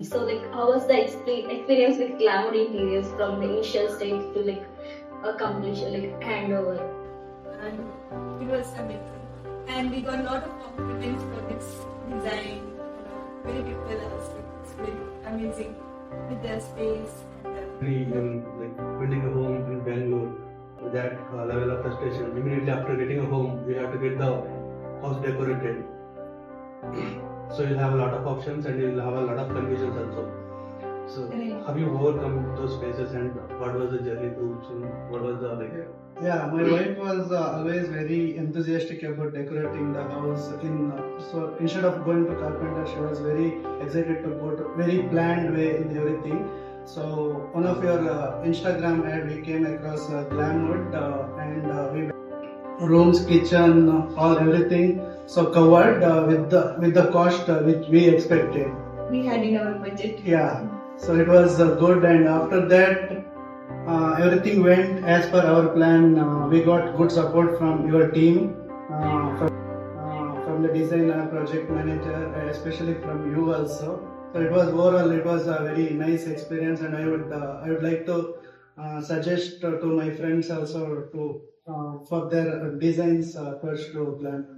So like, how was the experience with Glamwood Interiors from the initial stage to like a completion, like handover? And it was amazing. And we got a lot of compliments for this design. Many people asked it's very amazing with their space. Like building a home in Bangalore, with that level of frustration. Immediately after getting a home, we have to get the house decorated. So you'll have a lot of options and you'll have a lot of confusions also. So have you overcome those phases and what was the journey through? So what was the like? Yeah, my wife was always very enthusiastic about decorating the house. So instead of going to carpenter, she was very excited to go to very planned way in everything. So one of your Instagram ad, we came across Glamwood and we rooms, kitchen, all everything. So covered with the cost which we expected. We had in our budget. Yeah. So it was good, and after that, everything went as per our plan. We got good support from your team, from the designer, project manager, especially from you also. So it was overall, it was a very nice experience, and I would like to suggest to my friends also to for their designs first to plan.